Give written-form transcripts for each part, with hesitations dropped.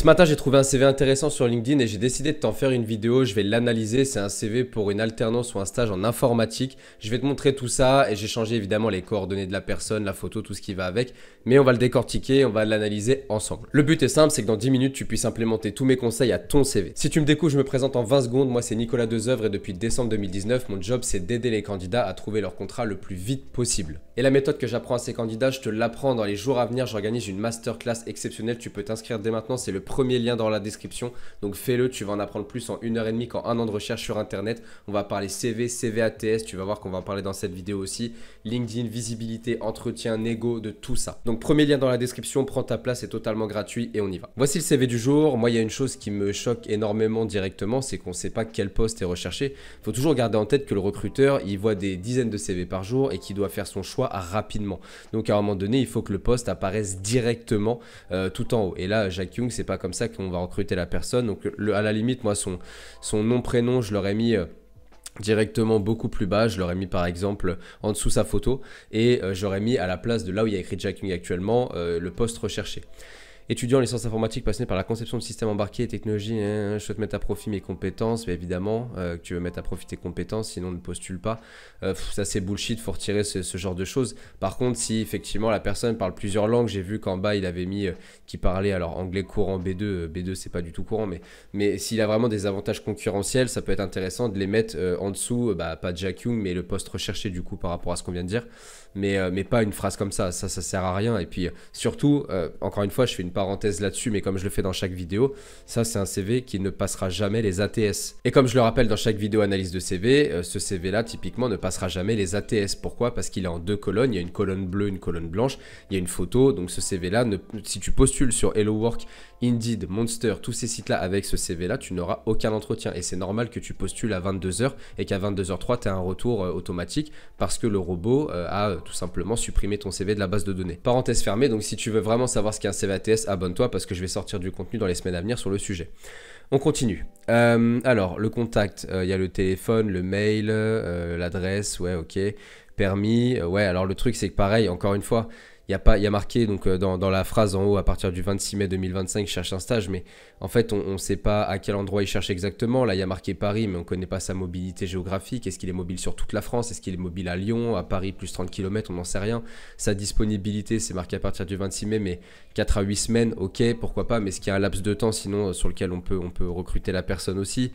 Ce matin, j'ai trouvé un CV intéressant sur LinkedIn et j'ai décidé de t'en faire une vidéo. Je vais l'analyser. C'est un CV pour une alternance ou un stage en informatique. Je vais te montrer tout ça et j'ai changé évidemment les coordonnées de la personne, la photo, tout ce qui va avec. Mais on va le décortiquer, on va l'analyser ensemble. Le but est simple, c'est que dans 10 minutes, tu puisses implémenter tous mes conseils à ton CV. Si tu me découvres, je me présente en 20 secondes. Moi, c'est Nicolas Dezeuvre et depuis décembre 2019, mon job, c'est d'aider les candidats à trouver leur contrat le plus vite possible. Et la méthode que j'apprends à ces candidats, je te l'apprends dans les jours à venir. J'organise une masterclass exceptionnelle. Tu peux t'inscrire dès maintenant. C'est le premier lien dans la description. Donc fais-le, tu vas en apprendre plus en 1h30 qu'en 1 an de recherche sur internet. On va parler CV, CV ATS, tu vas voir qu'on va en parler dans cette vidéo aussi. LinkedIn, visibilité, entretien, négo, de tout ça. Donc premier lien dans la description, prends ta place, c'est totalement gratuit et on y va. Voici le CV du jour. Moi, il y a une chose qui me choque énormément directement, c'est qu'on ne sait pas quel poste est recherché. Il faut toujours garder en tête que le recruteur, il voit des dizaines de CV par jour et qu'il doit faire son choix rapidement. Donc à un moment donné, il faut que le poste apparaisse directement tout en haut. Et là, Jack Young, c'est pas comme ça qu'on va recruter la personne. Donc à la limite, moi, son nom, prénom, je l'aurais mis directement beaucoup plus bas. Je l'aurais mis par exemple en dessous sa photo et j'aurais mis à la place de là où il y a écrit Jack Young actuellement le poste recherché. Étudiant en licence informatique passionné par la conception de systèmes embarqués et technologies, je souhaite mettre à profit mes compétences, mais évidemment que tu veux mettre à profit tes compétences, sinon ne postule pas. Ça c'est bullshit, faut retirer ce genre de choses. Par contre, si effectivement la personne parle plusieurs langues, j'ai vu qu'en bas il avait mis qu'il parlait alors anglais courant B2, B2 c'est pas du tout courant, mais s'il a vraiment des avantages concurrentiels, ça peut être intéressant de les mettre en dessous, pas Jack Young, mais le poste recherché du coup par rapport à ce qu'on vient de dire. Mais pas une phrase comme ça sert à rien. Et puis surtout, encore une fois, je fais une parenthèse là-dessus, mais comme je le fais dans chaque vidéo, ça c'est un CV qui ne passera jamais les ATS. Et comme je le rappelle dans chaque vidéo analyse de CV, ce CV-là typiquement ne passera jamais les ATS. Pourquoi? Parce qu'il est en deux colonnes, il y a une colonne bleue, une colonne blanche, il y a une photo, donc ce CV-là, si tu postules sur Hello Work, Indeed, Monster, tous ces sites-là avec ce CV-là, tu n'auras aucun entretien. Et c'est normal que tu postules à 22h et qu'à 22h03, tu aies un retour automatique parce que le robot a tout simplement supprimé ton CV de la base de données. Parenthèse fermée, donc si tu veux vraiment savoir ce qu'est un CV ATS, abonne-toi parce que je vais sortir du contenu dans les semaines à venir sur le sujet. On continue. Alors, le contact, il y a le téléphone, le mail, l'adresse, ouais, ok. Permis, ouais, alors le truc c'est que pareil, encore une fois, il y a marqué donc, dans la phrase en haut, à partir du 26 mai 2025, je cherche un stage, mais en fait, on ne sait pas à quel endroit il cherche exactement. Là, il y a marqué Paris, mais on ne connaît pas sa mobilité géographique. Est-ce qu'il est mobile sur toute la France? Est-ce qu'il est mobile à Lyon, à Paris, plus 30 km? On n'en sait rien. Sa disponibilité, c'est marqué à partir du 26 mai, mais 4 à 8 semaines, ok, pourquoi pas, mais est-ce qu'il y a un laps de temps sinon sur lequel on peut recruter la personne aussi?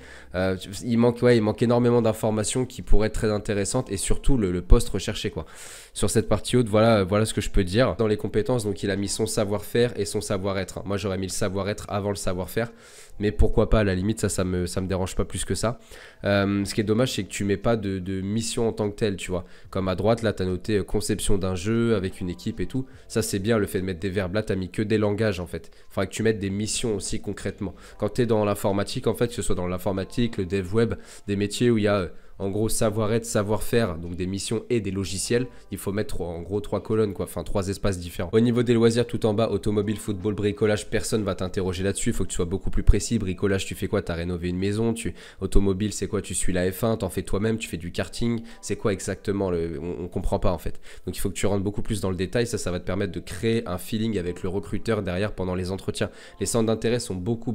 Il manque énormément d'informations qui pourraient être très intéressantes et surtout le poste recherché, quoi. Sur cette partie haute, voilà ce que je peux dire. Dans les compétences, donc il a mis son savoir-faire et son savoir-être. Moi, j'aurais mis le savoir-être avant le savoir-faire, mais pourquoi pas, à la limite, ça me dérange pas plus que ça. Ce qui est dommage, c'est que tu mets pas de mission en tant que telle, tu vois. Comme à droite, là, tu as noté conception d'un jeu avec une équipe et tout. Ça, c'est bien, le fait de mettre des verbes. Là, tu as mis que des langages, en fait. Il faudra que tu mettes des missions aussi concrètement. Quand tu es dans l'informatique, en fait, que ce soit dans l'informatique, le dev web, des métiers où il y a... en gros, savoir-être, savoir-faire, donc des missions et des logiciels, il faut mettre en gros 3 colonnes, quoi, enfin 3 espaces différents. Au niveau des loisirs, tout en bas, automobile, football, bricolage, personne va t'interroger là-dessus, il faut que tu sois beaucoup plus précis. Bricolage, tu fais quoi? Tu as rénové une maison, automobile, c'est quoi? Tu suis la F1, t'en fais toi-même, tu fais du karting, c'est quoi exactement? On comprend pas en fait. Donc il faut que tu rentres beaucoup plus dans le détail, ça va te permettre de créer un feeling avec le recruteur derrière pendant les entretiens. Les centres d'intérêt sont beaucoup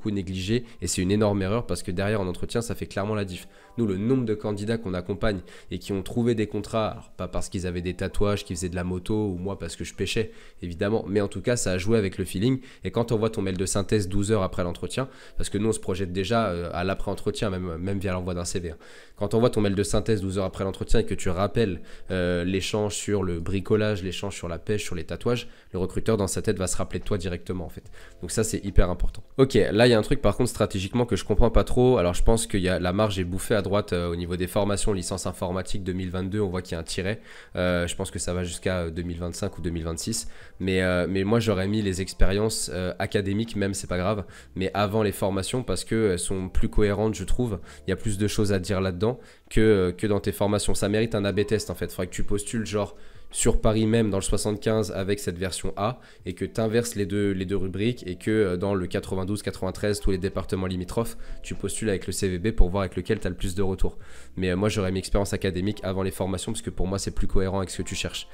négligés et c'est une énorme erreur parce que derrière en entretien, ça fait clairement la diff. Nous, le nombre de candidats qu'on accompagne et qui ont trouvé des contrats, alors pas parce qu'ils avaient des tatouages, qu'ils faisaient de la moto ou moi parce que je pêchais évidemment, mais en tout cas ça a joué avec le feeling. Et quand on voit ton mail de synthèse 12 heures après l'entretien, parce que nous on se projette déjà à l'après-entretien, même via l'envoi d'un CV, hein. Quand on voit ton mail de synthèse 12 heures après l'entretien et que tu rappelles l'échange sur le bricolage, l'échange sur la pêche, sur les tatouages, le recruteur dans sa tête va se rappeler de toi directement en fait. Donc ça c'est hyper important. Ok, là il y a un truc par contre stratégiquement que je comprends pas trop. Alors je pense que la marge est bouffée à droite au niveau des formations, licence informatique 2022, on voit qu'il y a un tiret. Je pense que ça va jusqu'à 2025 ou 2026. Mais moi j'aurais mis les expériences académiques, même c'est pas grave, mais avant les formations parce qu'elles sont plus cohérentes je trouve. Il y a plus de choses à dire là-dedans que dans tes formations. Ça mérite un A/B test en fait. Il faudrait que tu postules genre sur Paris même dans le 75 avec cette version A et que tu inverses les deux rubriques et que dans le 92, 93, tous les départements limitrophes, tu postules avec le CVB pour voir avec lequel tu as le plus de retours. Mais moi, j'aurais mis expérience académique avant les formations parce que pour moi, c'est plus cohérent avec ce que tu cherches.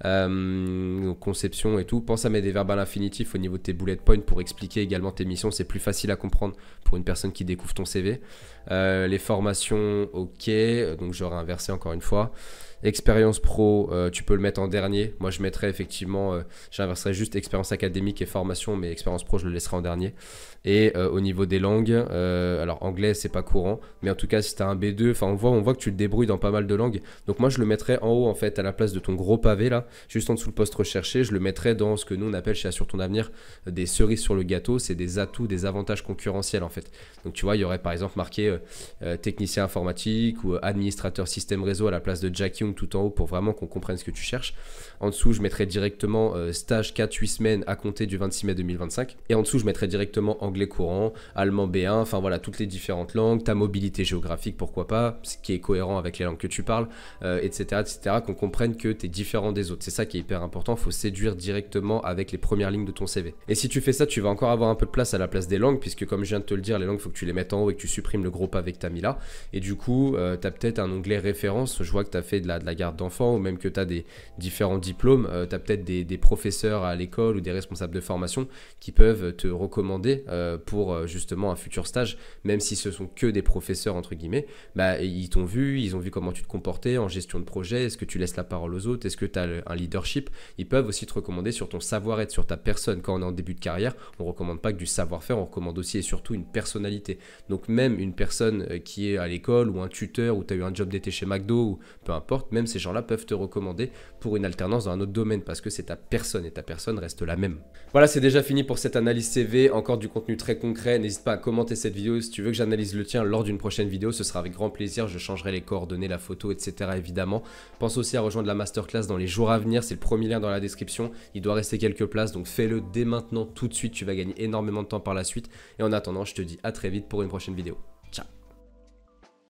Donc conception et tout. Pense à mettre des verbes à l'infinitif au niveau de tes bullet points pour expliquer également tes missions. C'est plus facile à comprendre pour une personne qui découvre ton CV. Les formations, ok. Donc j'aurais inversé encore une fois. Expérience pro, tu peux le mettre en dernier. Moi, je mettrais effectivement, j'inverserais juste expérience académique et formation, mais expérience pro, je le laisserai en dernier. Et au niveau des langues, alors anglais, c'est pas courant, mais en tout cas, si tu as un B2, enfin, on voit que tu te débrouilles dans pas mal de langues. Donc, moi, je le mettrais en haut, en fait, à la place de ton gros pavé, là, juste en dessous le poste recherché. Je le mettrais dans ce que nous, on appelle chez Assure ton avenir des cerises sur le gâteau. C'est des atouts, des avantages concurrentiels, en fait. Donc, tu vois, il y aurait par exemple marqué technicien informatique ou administrateur système réseau à la place de Jack Young tout en haut pour vraiment qu'on comprenne ce que tu cherches. En dessous, je mettrai directement stage 4-8 semaines à compter du 26 mai 2025. Et en dessous, je mettrai directement anglais courant, allemand B1, enfin voilà, toutes les différentes langues, ta mobilité géographique, pourquoi pas, ce qui est cohérent avec les langues que tu parles, etc., etc., qu'on comprenne que tu es différent des autres. C'est ça qui est hyper important, il faut séduire directement avec les premières lignes de ton CV. Et si tu fais ça, tu vas encore avoir un peu de place à la place des langues, puisque comme je viens de te le dire, les langues, il faut que tu les mettes en haut et que tu supprimes le gros pavé que tu as mis là. Et du coup, tu as peut-être un onglet référence, je vois que tu as fait de la garde d'enfants, ou même que tu as des différents diplômes, tu as peut-être des professeurs à l'école ou des responsables de formation qui peuvent te recommander pour justement un futur stage, même si ce sont que des professeurs entre guillemets, bah, ils t'ont vu, ils ont vu comment tu te comportais en gestion de projet, est-ce que tu laisses la parole aux autres, est-ce que tu as un leadership, ils peuvent aussi te recommander sur ton savoir-être, sur ta personne. Quand on est en début de carrière, on ne recommande pas que du savoir-faire, on recommande aussi et surtout une personnalité. Donc même une personne qui est à l'école ou un tuteur ou tu as eu un job d'été chez McDo ou peu importe, même ces gens-là peuvent te recommander pour une alternance dans un autre domaine parce que c'est ta personne et ta personne reste la même. Voilà, c'est déjà fini pour cette analyse CV, encore du contenu très concret. N'hésite pas à commenter cette vidéo si tu veux que j'analyse le tien lors d'une prochaine vidéo, ce sera avec grand plaisir, je changerai les coordonnées, la photo, etc. évidemment. Pense aussi à rejoindre la masterclass dans les jours à venir, c'est le premier lien dans la description, il doit rester quelques places, donc fais-le dès maintenant tout de suite, tu vas gagner énormément de temps par la suite. Et en attendant, je te dis à très vite pour une prochaine vidéo.